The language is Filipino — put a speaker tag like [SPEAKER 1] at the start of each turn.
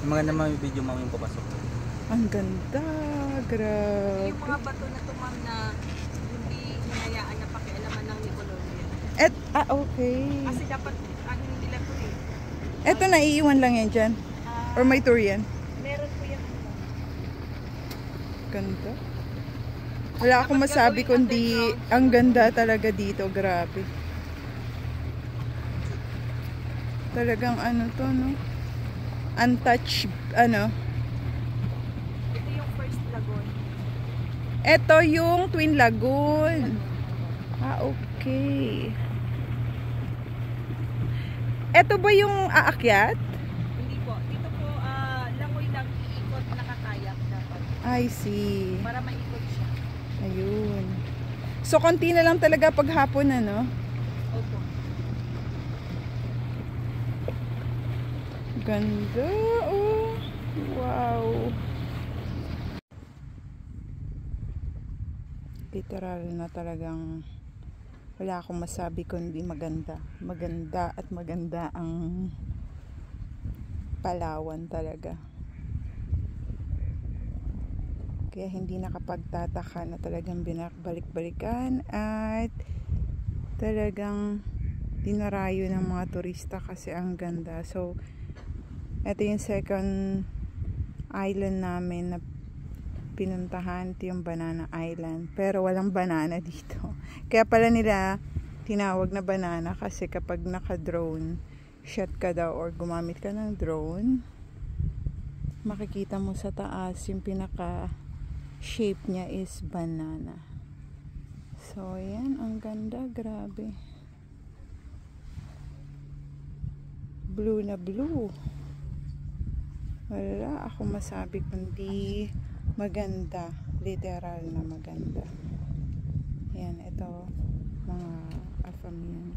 [SPEAKER 1] Maganda mga video mami yung papasok.
[SPEAKER 2] Ang ganda, grabe.
[SPEAKER 3] Yung mga bato na to ma'am na hindi hinayaan na pakialaman ng ni Colombia.
[SPEAKER 2] Okay.
[SPEAKER 3] Kasi dapat ano nila to eh.
[SPEAKER 2] Eto, naiiwan lang yan dyan? Or may tour yan?
[SPEAKER 3] Meron po yan.
[SPEAKER 2] Ganda. Wala akong masabi kundi ang ganda talaga dito, grabe. Talagang ano to, no? Untouched, ano?
[SPEAKER 3] Ito yung first lagoon.
[SPEAKER 2] Ito yung Twin Lagoon. Okay. Ito ba yung aakyat?
[SPEAKER 3] Hindi po. Dito po langoy lang iikot nakakayak dapat.
[SPEAKER 2] I see.
[SPEAKER 3] Para maikot siya.
[SPEAKER 2] Ayun. So, konti na lang talaga paghapon, ano?
[SPEAKER 3] Opo.
[SPEAKER 2] Ganda, oh. Wow. Literal na talagang wala akong masabi kundi maganda. Maganda at maganda ang Palawan talaga. Kaya hindi nakapagtataka na talagang binabalik-balikan at talagang dinarayo ng mga turista kasi ang ganda. So, ito yung second island namin na pinuntahan. Ito yung Banana Island. Pero walang banana dito. Kaya pala nila tinawag na banana kasi kapag naka-drone shot ka daw or gumamit ka ng drone, makikita mo sa taas yung pinaka shape niya is banana. So, yan. Ang ganda. Grabe. Blue na blue. Wala ako masabi kundi maganda. Literal na maganda. Yan. Ito. Mga afam yan.